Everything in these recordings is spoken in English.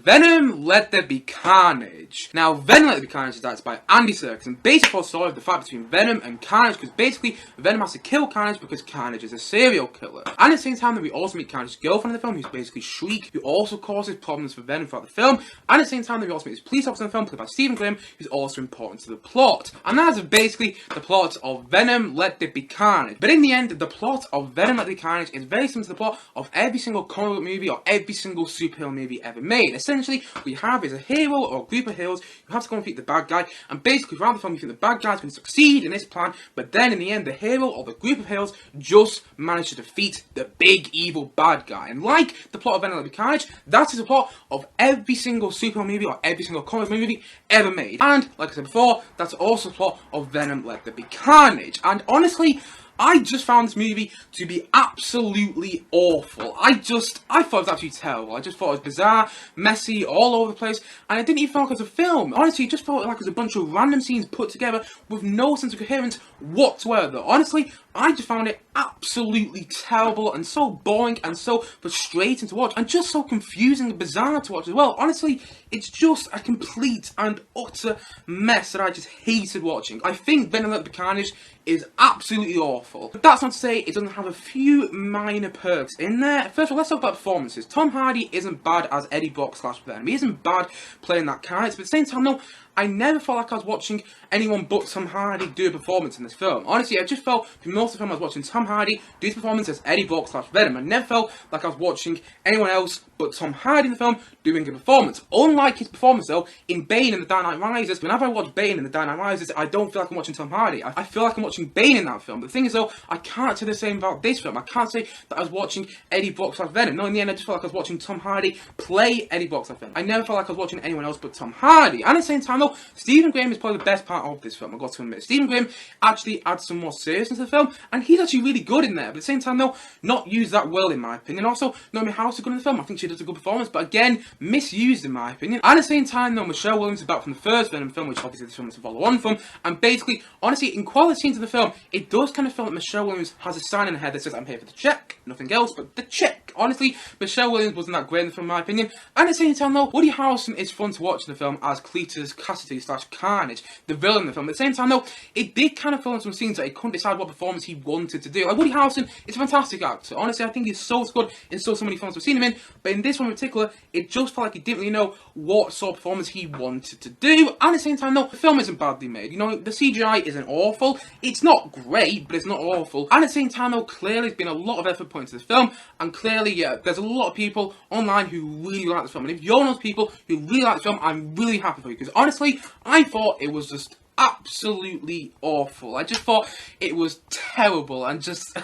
Venom, Let There Be Carnage. Now, Venom, Let There Be Carnage is directed by Andy Serkis, and basically follows the story of the fight between Venom and Carnage, because basically Venom has to kill Carnage because Carnage is a serial killer. And at the same time that we also meet Carnage's girlfriend in the film, who's basically Shriek, who also causes problems for Venom throughout the film. And at the same time that we also meet his police officer in the film, played by Stephen Graham, who's also important to the plot. And that is basically the plot of Venom, Let There Be Carnage. But in the end, the plot of Venom, Let There Be Carnage is very similar to the plot of every single comic book movie or every single superhero movie ever made. Essentially, what we have is a hero or a group of heroes who have to go and defeat the bad guy, and basically throughout the film you think the bad guy's going to succeed in his plan, but then in the end the hero or the group of heroes just manage to defeat the big evil bad guy. And like the plot of Venom, Let There Be Carnage, that is the plot of every single superhero movie or every single comic book movie ever made. And like I said before, that's also the plot of Venom, Let There Be Carnage. And honestly, I just found this movie to be absolutely awful. I thought it was absolutely terrible. I just thought it was bizarre, messy, all over the place, and it didn't even feel like it was a film. Honestly, it just felt like it was a bunch of random scenes put together with no sense of coherence whatsoever. Honestly, I just found it absolutely terrible and so boring and so frustrating to watch and just so confusing and bizarre to watch as well. Honestly, it's just a complete and utter mess that I just hated watching. I think Venom, Let There Be Carnage is absolutely awful. But that's not to say it doesn't have a few minor perks in there. First of all, let's talk about performances. Tom Hardy isn't bad as Eddie Brock / Venom. He isn't bad playing that character, but at the same time, no, I never felt like I was watching anyone but Tom Hardy do a performance in this film. Honestly, I just felt through most of the film I was watching Tom Hardy do his performance as Eddie Brock / Venom. I never felt like I was watching anyone else but Tom Hardy in the film doing a performance. Unlike his performance though in Bane in The Dark Knight Rises, whenever I watch Bane in The Dark Knight Rises, I don't feel like I'm watching Tom Hardy. I feel like I'm watching Bane in that film. But the thing is though, I can't say the same about this film. I can't say that I was watching Eddie Brock / Venom. No, in the end I just felt like I was watching Tom Hardy play Eddie Brock / Venom. I never felt like I was watching anyone else but Tom Hardy. And at the same time though, Stephen Graham is probably the best part of this film, I've got to admit. Stephen Graham actually adds some more seriousness to the film, and he's actually really good in there. But at the same time though, not used that well in my opinion. Also, Naomie Harris is good in the film. I think she does a good performance, but again, misused in my opinion. And at the same time though, Michelle Williams is back from the first Venom film, which obviously this film is a follow-on from, and basically, honestly, in quality scenes of the film, it does kind of feel like Michelle Williams has a sign in her head that says, I'm here for the check, nothing else but the check. Honestly, Michelle Williams wasn't that great in the film in my opinion. And at the same time though, Woody Harrelson is fun to watch in the film as Cletus Cassidy / Carnage, the villain in the film. At the same time though, it did kind of fill in some scenes that he couldn't decide what performance he wanted to do. Like, Woody Harrelson is a fantastic actor. Honestly, I think he's so good in so many films we've seen him in, but in this one in particular, it just felt like he didn't really know what sort of performance he wanted to do. And at the same time though, the film isn't badly made. You know, the CGI isn't awful. It's not great, but it's not awful. And at the same time though, clearly there's been a lot of effort put into this film, and clearly, yeah, there's a lot of people online who really like this film. And if you're one of those people who really like this film, I'm really happy for you, because honestly, I thought it was just absolutely awful. I just thought it was terrible and just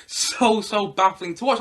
so baffling to watch.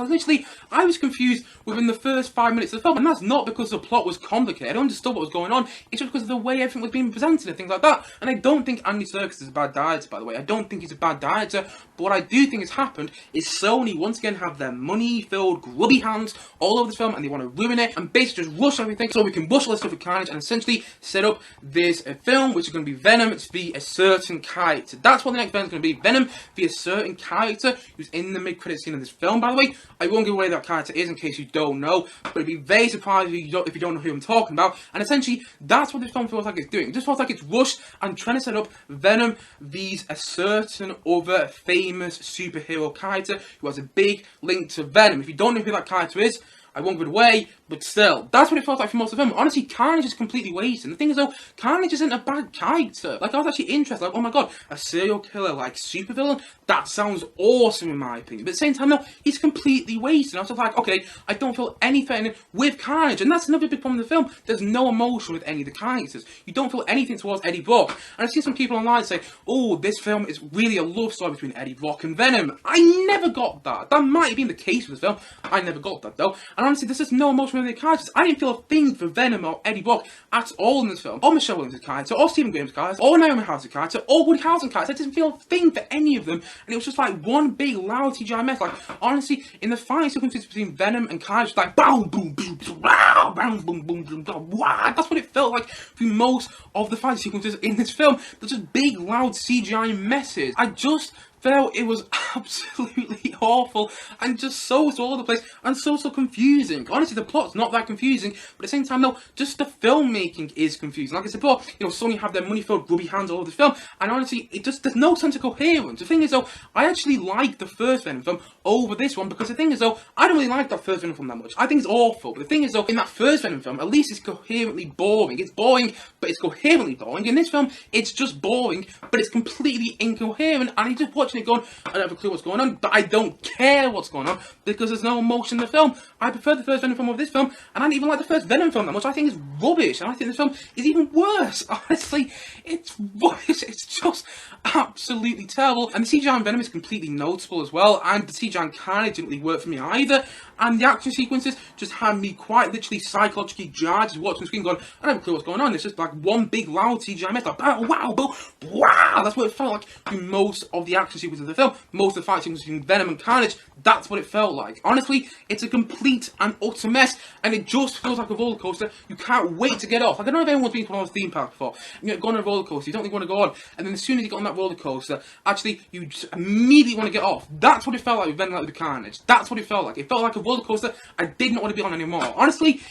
I was confused within the first 5 minutes of the film, and that's not because the plot was complicated. I understood what was going on. It's just because of the way everything was being presented and things like that. And I don't think Andy Serkis is a bad director, by the way. I don't think he's a bad director, but what I do think has happened is Sony once again have their money-filled, grubby hands all over this film, and they want to ruin it and basically just rush everything so we can rush all this stuff with Carnage and essentially set up this film, which is going to be Venom via a certain character. That's what the next Venom's going to be. Venom via a certain character who's in the mid-credit scene of this film, by the way. I won't give away that character is in case you don't know, but it'd be very surprising if you don't know who I'm talking about. And essentially, that's what this film feels like it's doing. It just feels like it's rushed and trying to set up Venom via a certain other famous superhero character who has a big link to Venom. If you don't know who that character is, I won't give it away, but still, that's what it felt like for most of the film. Honestly, Carnage is completely wasted. The thing is though, Carnage isn't a bad character. Like, I was actually interested, like, oh my god, a serial killer, like, supervillain? That sounds awesome in my opinion. But at the same time though, he's completely wasted. I was just like, okay, I don't feel anything with Carnage. And that's another big problem in the film. There's no emotion with any of the characters. You don't feel anything towards Eddie Brock. And I've seen some people online say, oh, this film is really a love story between Eddie Brock and Venom. I never got that. That might have been the case with this film. I never got that though. And honestly, there's just no emotion with the characters. I didn't feel a thing for Venom or Eddie Brock at all in this film. Or Michelle Williams' character, or Stephen Graham's character, or Naomie Harris' character, or Woody Harrelson's character. I didn't feel a thing for any of them. And it was just like one big loud CGI mess. Like, honestly, in the fight sequences between Venom and Carnage, like, boom, boom, boom, boom, boom, boom, boom, boom, boom, wow. That's what it felt like through most of the fight sequences in this film. They're just big, loud CGI messes. I just felt it was absolutely awful and just so all over the place and so confusing. Honestly, the plot's not that confusing, but at the same time, no, just the filmmaking is confusing. Like I said before, you know, Sony have their money-filled grubby hands all over the film, and honestly, there's no sense of coherence. The thing is, though, I actually like the first Venom film over this one, because the thing is, though, I don't really like that first Venom film that much. I think it's awful, but the thing is, though, in that first Venom film, at least it's coherently boring. It's boring, but it's coherently boring. In this film, it's just boring, but it's completely incoherent, and you're just watching it going, I don't have a clue what's going on, but I don't care what's going on, because there's no emotion in the film. I prefer the first Venom film over this film, and I don't even like the first Venom film that much. I think it's rubbish, and I think this film is even worse. Honestly, it's rubbish. It's just absolutely terrible, and the CGI in Venom is completely noticeable as well, and the CGI in Carnage didn't really work for me either, and the action sequences just had me quite literally psychologically jarred, just watching the screen going, I don't have a clue what's going on. It's just like one big loud CGI mess, like wow, wow, boom, wow. That's what it felt like through most of the action sequences of the film, most of the fight sequences between Venom and Carnage. That's what it felt like. Honestly, it's a complete and utter mess, and it just feels like a roller coaster you can't wait to get off. Like, I don't know if anyone's been to a theme park before, and you go on a roller coaster, you don't really want to go on, and then as soon as you get on that roller coaster, actually, you just immediately want to get off. That's what it felt like with Venom Let There Be Carnage. That's what it felt like. It felt like a roller coaster I did not want to be on anymore. Honestly,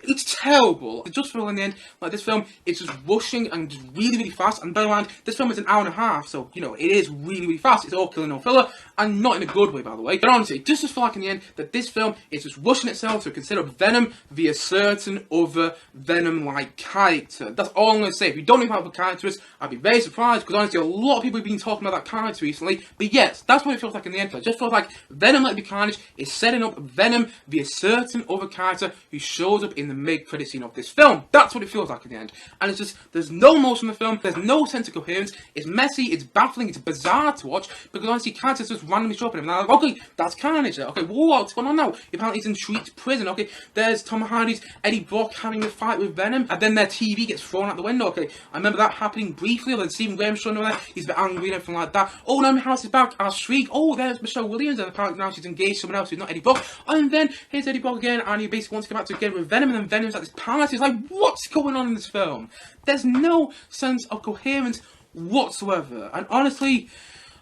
it's terrible. It just felt in the end like this film is just rushing and just really fast. And bear in mind, this film is an hour and a half, so you know it is really fast. It's all killing, no filler, and not in a good way, by the way. But honestly, it just felt like in the end that this film is just rushing itself to consider Venom via a certain other Venom-like character. That's all I'm going to say. If you don't know what the character is, I'd be very surprised, because honestly, a lot of people have been talking about that character recently. But yes, that's what it feels like in the end. It just feels like Venom Let There Be Carnage is setting up Venom via a certain other character who shows up in the mid-credit scene of this film. That's what it feels like in the end. And it's just, there's no emotion in the film, there's no sense of coherence, it's messy, it's baffling, it's bizarre to watch, because honestly, characters just randomly show up and I'm like, okay, that's Carnage there, okay, whoa, what's going on now? Apparently he's in Shriek's prison, okay, there's Tom Hardy's Eddie Brock having a fight with Venom, and then their TV gets thrown out the window, okay, I remember that happening briefly, then Stephen Graham's showing over there, he's a bit angry and everything like that. Oh, Naomie Harris is back as Shriek. Oh, there's Michelle Williams, and apparently now she's engaged to someone else who's not Eddie Brock, and then here's Eddie Brock again, and he basically wants to get back together with Venom, and then Venom's at this party. It's like, what's going on in this film? There's no sense of coherence whatsoever. And honestly,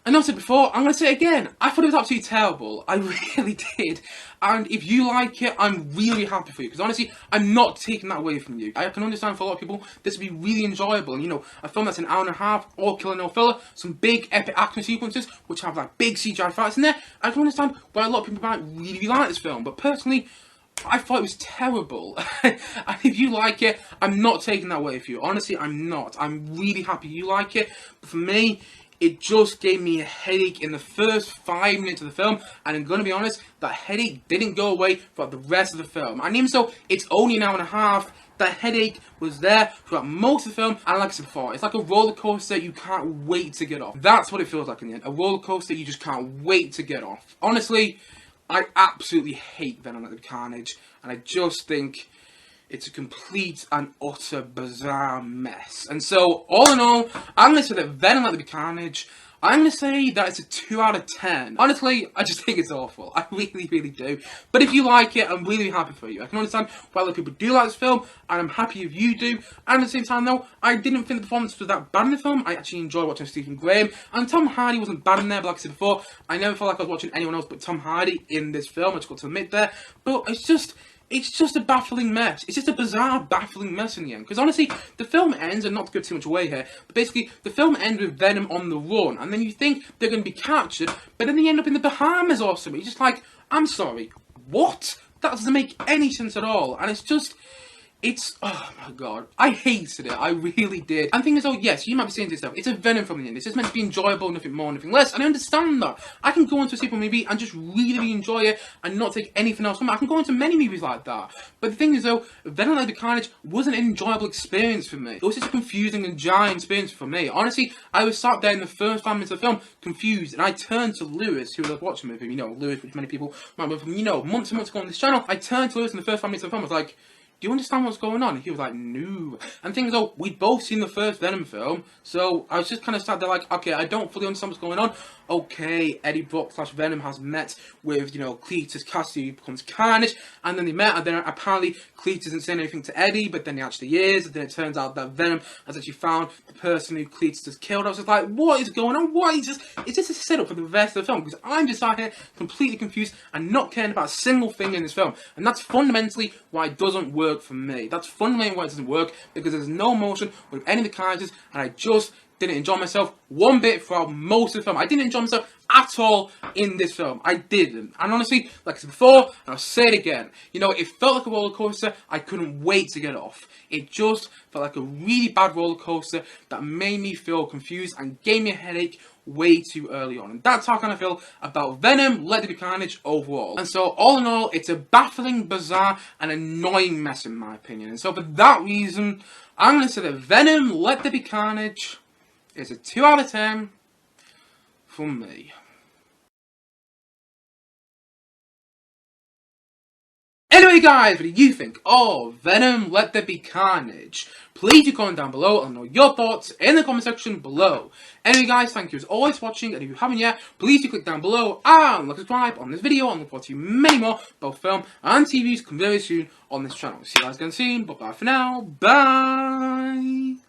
I know I said before, I'm going to say it again, I thought it was absolutely terrible. I really did. And if you like it, I'm really happy for you. Because honestly, I'm not taking that away from you. I can understand for a lot of people, this would be really enjoyable. And you know, a film that's an hour and a half, all killing no filler, some big epic action sequences, which have like big CGI fights in there. I can understand why a lot of people might really like this film. But personally, I thought it was terrible. And if you like it, I'm not taking that away from you. Honestly, I'm not. I'm really happy you like it. But for me, it just gave me a headache in the first 5 minutes of the film. And I'm going to be honest, that headache didn't go away throughout the rest of the film. And even so, it's only an hour and a half. That headache was there throughout most of the film, and like I said before, it's like a roller coaster you can't wait to get off. That's what it feels like in the end. A roller coaster you just can't wait to get off. Honestly, I absolutely hate Venom Let There Be Carnage, and I just think it's a complete and utter bizarre mess. And so, all in all, I'm going to say that Venom Let There Be Carnage, I'm going to say that it's a 2 out of 10. Honestly, I just think it's awful. I really do. But if you like it, I'm really happy for you. I can understand why other people do like this film, and I'm happy if you do. And at the same time, though, I didn't think the performance was that bad in the film. I actually enjoyed watching Stephen Graham. And Tom Hardy wasn't bad in there, but like I said before, I never felt like I was watching anyone else but Tom Hardy in this film. I just got to admit there. But it's just a baffling mess. It's just a bizarre, baffling mess in the end. Because honestly, the film ends, and not to give too much away here, but basically, the film ends with Venom on the run. And then you think they're going to be captured, but then they end up in the Bahamas or something. It's just like, I'm sorry, what? That doesn't make any sense at all. And oh my god, I hated it, I really did. And the thing is, oh yes, you might be saying to yourself, it's a Venom film in the end, it's just meant to be enjoyable, nothing more, nothing less, and I understand that. I can go into a sequel movie and just really enjoy it, and not take anything else from it. I can go into many movies like that. But the thing is though, Venom Let There Be Carnage wasn't an enjoyable experience for me. It was just a confusing and jarring experience for me. Honestly, I was sat there in the first 5 minutes of the film, confused, and I turned to Lewis, who was watching with him, you know, Lewis, which many people might remember from, you know, months and months ago on this channel. I turned to Lewis in the first 5 minutes of the film, I was like, do you understand what's going on? And he was like, no. And things we'd both seen the first Venom film, so I was just kind of sat there like, okay, I don't fully understand what's going on. okay, Eddie Brock / Venom has met with, you know, Cletus Cassidy, who becomes Carnage, and then they met, and then apparently Cletus isn't saying anything to Eddie, but then he actually is, and then it turns out that Venom has actually found the person who Cletus has killed. I was just like, what is going on? What is this a setup for the rest of the film? Because I'm just out here completely confused and not caring about a single thing in this film, and that's fundamentally why it doesn't work for me. That's fundamentally why it doesn't work, because there's no emotion with any of the characters, and I just didn't enjoy myself one bit throughout most of the film. I didn't enjoy myself at all in this film. I didn't. And honestly, like I said before, and I'll say it again, you know, it felt like a roller coaster. I couldn't wait to get off. It just felt like a really bad roller coaster that made me feel confused and gave me a headache way too early on. And that's how I kind of feel about Venom, Let There Be Carnage overall. And so, all in all, it's a baffling, bizarre, and annoying mess in my opinion. And so, for that reason, I'm going to say that Venom, Let There Be Carnage is a 2 out of 10 from me. Anyway guys, what do you think of Venom, Let There Be Carnage? Please do comment down below and know your thoughts in the comment section below. Anyway guys, thank you as always for watching, and if you haven't yet, please do click down below and subscribe on this video, and look forward to many more both film and TVs come very soon on this channel. See you guys again soon, but bye for now, bye!